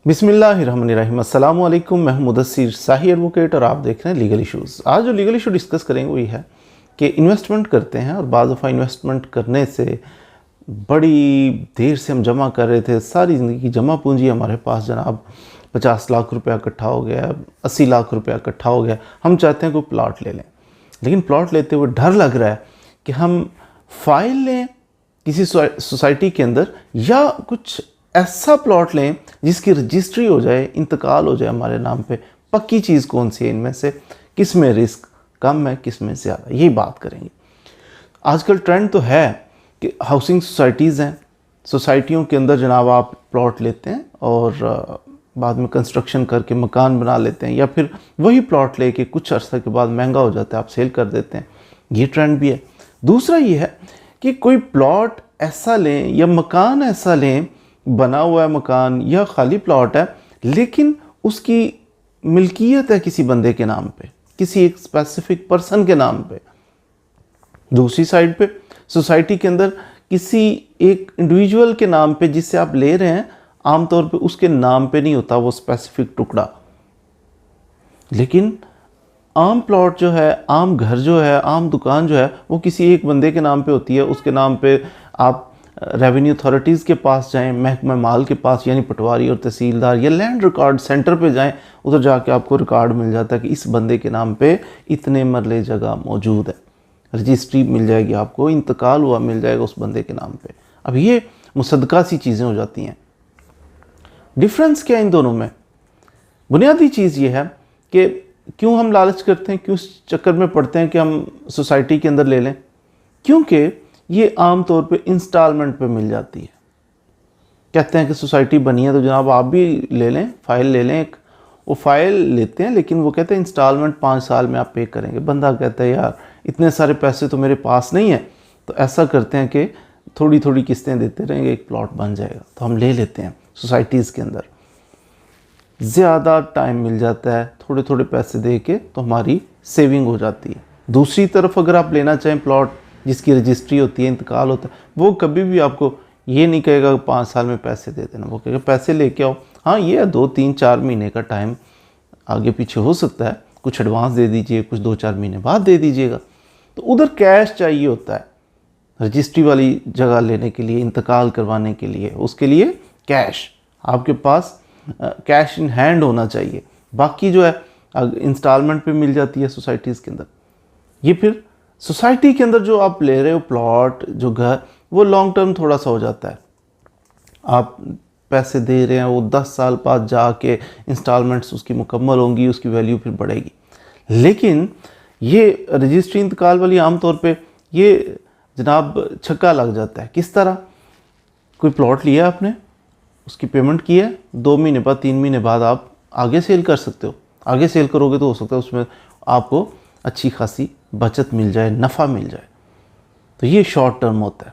बिस्मिल्लाहिर्रहमानिर्रहीम। अस्सलाम वालेकुम। मैं मुदस्सिर शाही एडवोकेट और आप देख रहे हैं लीगल इशूज़। आज जो लीगल इशू डिस्कस करेंगे वही है कि इन्वेस्टमेंट करते हैं और बाज़ दफ़ा इन्वेस्टमेंट करने से बड़ी देर से हम जमा कर रहे थे, सारी ज़िंदगी की जमा पूंजी हमारे पास जनाब 50 लाख रुपया इकट्ठा हो गया, 80 लाख रुपया इकट्ठा हो गया। हम चाहते हैं कोई प्लॉट ले लें, लेकिन प्लॉट लेते हुए डर लग रहा है कि हम फ़ाइल लें किसी सोसाइटी के अंदर या कुछ ऐसा प्लॉट लें जिसकी रजिस्ट्री हो जाए, इंतकाल हो जाए हमारे नाम पे। पक्की चीज़ कौन सी है इनमें से, किस में रिस्क कम है, किस में ज़्यादा, यही बात करेंगे। आजकल ट्रेंड तो है कि हाउसिंग सोसाइटीज़ हैं, सोसाइटियों के अंदर जनाब आप प्लॉट लेते हैं और बाद में कंस्ट्रक्शन करके मकान बना लेते हैं, या फिर वही प्लॉट लेके कुछ अर्सा के बाद महंगा हो जाता है, आप सेल कर देते हैं। ये ट्रेंड भी है। दूसरा ये है कि कोई प्लॉट ऐसा लें या मकान ऐसा लें, बना हुआ है मकान या खाली प्लॉट है, लेकिन उसकी मिल्कियत है किसी बंदे के नाम पे, किसी एक स्पेसिफिक पर्सन के नाम पे। दूसरी साइड पे सोसाइटी के अंदर किसी एक इंडिविजुअल के नाम पे जिससे आप ले रहे हैं, आमतौर पे उसके नाम पे नहीं होता वो स्पेसिफिक टुकड़ा, लेकिन आम प्लॉट जो है, आम घर जो है, आम दुकान जो है, वो किसी एक बंदे के नाम पे होती है। उसके नाम पे आप रेवेन्यू अथॉरिटीज़ के पास जाएं, महकमा माल के पास यानी पटवारी और तहसीलदार, या लैंड रिकॉर्ड सेंटर पे जाएं, उधर जाके आपको रिकॉर्ड मिल जाता है कि इस बंदे के नाम पे इतने मरले जगह मौजूद है। रजिस्ट्री मिल जाएगी आपको, इंतकाल हुआ मिल जाएगा उस बंदे के नाम पे। अब ये मुसद्दका सी चीज़ें हो जाती हैं। डिफरेंस क्या है इन दोनों में? बुनियादी चीज़ ये है कि क्यों हम लालच करते हैं, क्यों इस चक्कर में पड़ते हैं कि हम सोसाइटी के अंदर ले लें? क्योंकि ये आम तौर पे इंस्टॉलमेंट पे मिल जाती है। कहते हैं कि सोसाइटी बनी है तो जनाब आप भी ले लें, फ़ाइल ले लें एक। वो फ़ाइल लेते हैं, लेकिन वो कहते हैं इंस्टॉलमेंट 5 साल में आप पे करेंगे। बंदा कहता है यार इतने सारे पैसे तो मेरे पास नहीं है, तो ऐसा करते हैं कि थोड़ी थोड़ी किस्तें देते रहेंगे, एक प्लॉट बन जाएगा। तो हम ले लेते हैं सोसाइटीज़ के अंदर, ज़्यादा टाइम मिल जाता है, थोड़े थोड़े पैसे दे के तो हमारी सेविंग हो जाती है। दूसरी तरफ अगर आप लेना चाहें प्लॉट जिसकी रजिस्ट्री होती है, इंतकाल होता है, वो कभी भी आपको ये नहीं कहेगा 5 साल में पैसे दे देना। वो कहेगा पैसे लेके आओ। हाँ, ये 2-3-4 महीने का टाइम आगे पीछे हो सकता है, कुछ एडवांस दे दीजिए, कुछ 2-4 महीने बाद दे दीजिएगा। तो उधर कैश चाहिए होता है रजिस्ट्री वाली जगह लेने के लिए, इंतकाल करवाने के लिए, उसके लिए कैश आपके पास, कैश इन हैंड होना चाहिए। बाकी जो है इंस्टॉलमेंट पे मिल जाती है सोसाइटीज़ के अंदर। ये फिर सोसाइटी के अंदर जो आप ले रहे हो प्लॉट, जो घर, वो लॉन्ग टर्म थोड़ा सा हो जाता है। आप पैसे दे रहे हैं, वो 10 साल बाद जाके इंस्टॉलमेंट्स उसकी मुकम्मल होंगी, उसकी वैल्यू फिर बढ़ेगी। लेकिन ये रजिस्ट्री इंतकाल वाली आमतौर पे ये जनाब छक्का लग जाता है। किस तरह? कोई प्लॉट लिया आपने, उसकी पेमेंट की है, 2 महीने बाद, 3 महीने बाद आप आगे सेल कर सकते हो। आगे सेल करोगे तो हो सकता है उसमें आपको अच्छी खासी बचत मिल जाए, नफ़ा मिल जाए। तो ये शॉर्ट टर्म होता है।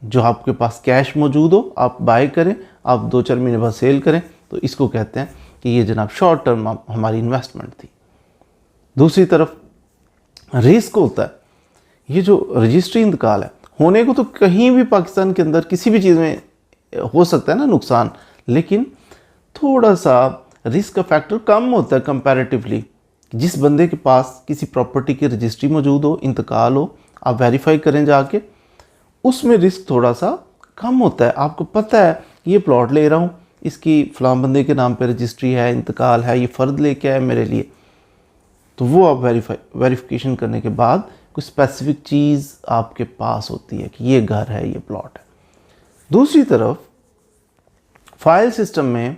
जो आपके पास कैश मौजूद हो, आप बाय करें, आप 2-4 महीने बाद सेल करें, तो इसको कहते हैं कि ये जनाब शॉर्ट टर्म हमारी इन्वेस्टमेंट थी। दूसरी तरफ रिस्क होता है। ये जो रजिस्ट्री इंतकाल है, होने को तो कहीं भी पाकिस्तान के अंदर किसी भी चीज़ में हो सकता है ना नुकसान, लेकिन थोड़ा सा रिस्क का फैक्टर कम होता है कंपैरेटिवली। जिस बंदे के पास किसी प्रॉपर्टी की रजिस्ट्री मौजूद हो, इंतकाल हो, आप वेरीफाई करें जाके, उसमें रिस्क थोड़ा सा कम होता है। आपको पता है ये प्लॉट ले रहा हूँ, इसकी फ़लाँ बंदे के नाम पे रजिस्ट्री है, इंतकाल है, ये फ़र्द लेके आए मेरे लिए। तो वो आप वेरिफिकेशन करने के बाद कोई स्पेसिफिक चीज़ आपके पास होती है कि ये घर है, ये प्लॉट है। दूसरी तरफ फाइल सिस्टम में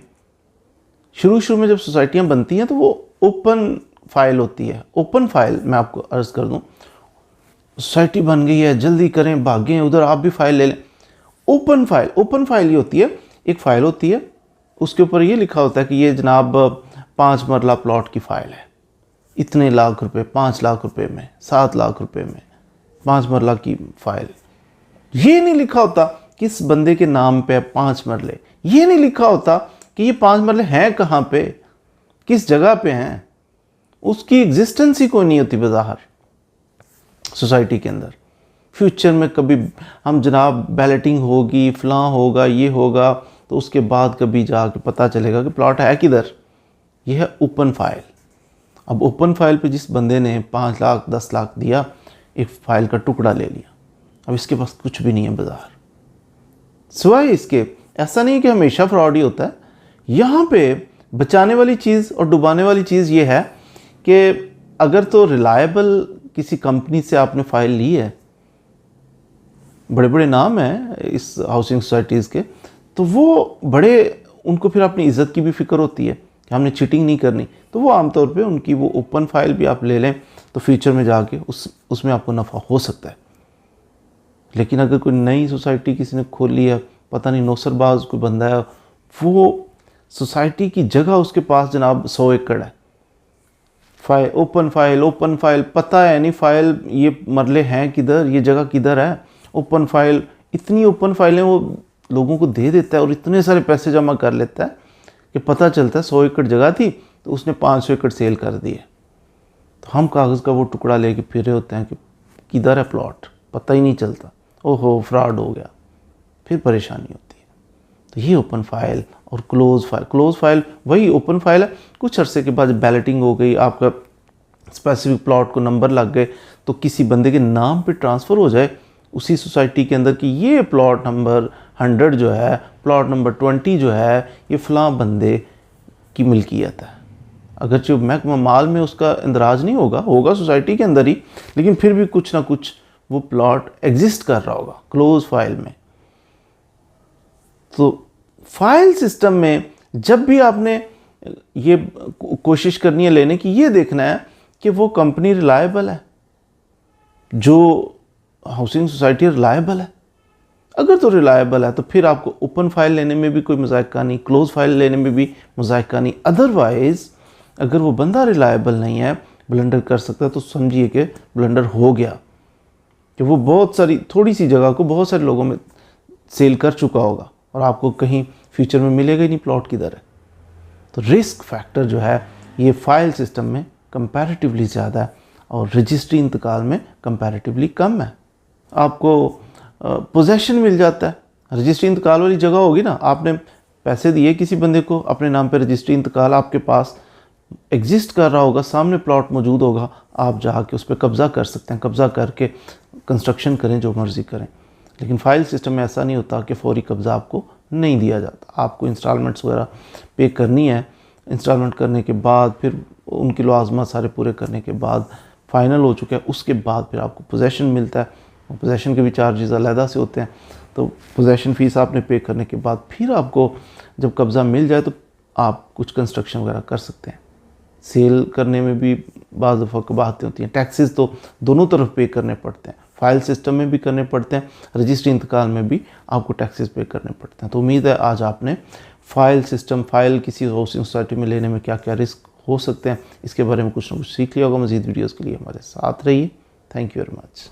शुरू में जब सोसाइटियाँ बनती हैं तो वो ओपन फाइल होती है। ओपन फाइल मैं आपको अर्ज़ कर दूं, सोसाइटी बन गई है, जल्दी करें, भागें उधर, आप भी फाइल ले लें। ओपन फाइल ये होती है, एक फ़ाइल होती है, उसके ऊपर ये लिखा होता है कि ये जनाब 5 मरला प्लॉट की फ़ाइल है, इतने लाख रुपए, 5 लाख रुपए में, 7 लाख रुपए में, 5 मरला की फ़ाइल। ये नहीं लिखा होता किस बंदे के नाम पे 5 मरले। ये नहीं लिखा होता कि ये 5 मरले हैं कहाँ पे, किस जगह पे हैं। उसकी एग्जिस्टेंस ही कोई नहीं होती बाहर सोसाइटी के अंदर। फ्यूचर में कभी हम जनाब बैलेटिंग होगी, फ़लाँ होगा, ये होगा, तो उसके बाद कभी जाके पता चलेगा कि प्लॉट है किधर। ये है ओपन फाइल। अब ओपन फाइल पे जिस बंदे ने 5 लाख 10 लाख दिया, एक फाइल का टुकड़ा ले लिया, अब इसके पास कुछ भी नहीं है बाजार सिवाय इसके। ऐसा नहीं कि हमेशा फ्रॉड ही होता है। यहाँ पे बचाने वाली चीज़ और डुबाने वाली चीज़ ये है कि अगर तो रिलायबल किसी कंपनी से आपने फाइल ली है, बड़े बड़े नाम हैं इस हाउसिंग सोसाइटीज़ के, तो वो बड़े, उनको फिर अपनी इज़्ज़त की भी फिक्र होती है कि हमने चीटिंग नहीं करनी, तो वो आमतौर पे उनकी वो ओपन फाइल भी आप ले लें तो फ्यूचर में जाके उसमें आपको नफ़ा हो सकता है। लेकिन अगर कोई नई सोसाइटी किसी ने खोली है, पता नहीं नौसरबाज कोई बंदा है, वो सोसाइटी की जगह उसके पास जनाब 100 एकड़ है, फाइल ओपन फाइल पता है नहीं फाइल ये मरले हैं किधर, ये जगह किधर है, ओपन फाइल, इतनी ओपन फाइलें वो लोगों को दे देता है और इतने सारे पैसे जमा कर लेता है कि पता चलता है 100 एकड़ जगह थी तो उसने 500 एकड़ सेल कर दिए। तो हम कागज़ का वो टुकड़ा लेके फिरे होते हैं कि किधर है प्लॉट, पता ही नहीं चलता, ओहो फ्रॉड हो गया, फिर परेशानी होती है। तो ये ओपन फाइल और क्लोज फाइल वही ओपन फाइल है। कुछ अरसे के बाद बैलेटिंग हो गई, आपका स्पेसिफिक प्लॉट को नंबर लग गए, तो किसी बंदे के नाम पे ट्रांसफ़र हो जाए उसी सोसाइटी के अंदर कि ये प्लॉट नंबर 100 जो है, प्लॉट नंबर 20 जो है, ये फ़लाँ बंदे की मिल्कियत है। अगरचे महकमा माल में उसका इंदराज नहीं होगा सोसाइटी के अंदर ही, लेकिन फिर भी कुछ ना कुछ वो प्लॉट एग्जिस्ट कर रहा होगा क्लोज फाइल में। तो फाइल सिस्टम में जब भी आपने ये कोशिश करनी है लेने की, ये देखना है कि वो कंपनी रिलायबल है, जो हाउसिंग सोसाइटी रिलायबल है। अगर तो रिलायबल है तो फिर आपको ओपन फाइल लेने में भी कोई मज़ायका नहीं, क्लोज फाइल लेने में भी मज़ायका नहीं। अदरवाइज़ अगर वो बंदा रिलायबल नहीं है, ब्लंडर कर सकता है, तो समझिए कि ब्लंडर हो गया, कि वो बहुत सारी थोड़ी सी जगह को बहुत सारे लोगों में सेल कर चुका होगा और आपको कहीं फ्यूचर में मिलेगा ही नहीं प्लॉट किधर है। तो रिस्क फैक्टर जो है ये फाइल सिस्टम में कंपैरेटिवली ज़्यादा है और रजिस्ट्री इंतकाल में कंपैरेटिवली कम है। आपको पोजेशन मिल जाता है, रजिस्ट्री इंतकाल वाली जगह होगी ना, आपने पैसे दिए किसी बंदे को, अपने नाम पे रजिस्ट्री इंतकाल आपके पास एग्जिस्ट कर रहा होगा, सामने प्लॉट मौजूद होगा, आप जाके उस पर कब्ज़ा कर सकते हैं, कब्ज़ा करके कंस्ट्रक्शन करें, जो मर्ज़ी करें। लेकिन फ़ाइल सिस्टम में ऐसा नहीं होता कि फ़ौरी कब्ज़ा आपको नहीं दिया जाता। आपको इंस्टॉलमेंट्स वगैरह पे करनी है, इंस्टॉलमेंट करने के बाद फिर उनकी लवाज़मात सारे पूरे करने के बाद फ़ाइनल हो चुका है, उसके बाद फिर आपको पोजेशन मिलता है। पोजेशन के भी चार्जेस अलहदा से होते हैं, तो पोजेशन फ़ीस आपने पे करने के बाद फिर आपको जब कब्ज़ा मिल जाए तो आप कुछ कंस्ट्रक्शन वगैरह कर सकते हैं। सेल करने में भी बाज़ दफ़ा बातें होती हैं, टैक्सेस तो दोनों तरफ पे करने पड़ते हैं, फाइल सिस्टम में भी करने पड़ते हैं, रजिस्ट्री इंतकाल में भी आपको टैक्सेस पे करने पड़ते हैं। तो उम्मीद है आज आपने फाइल सिस्टम, फाइल किसी हाउसिंग सोसाइटी में लेने में क्या क्या रिस्क हो सकते हैं, इसके बारे में कुछ ना कुछ सीख लिया होगा। मज़ीद वीडियोज़ के लिए हमारे साथ रहिए। Thank you very much.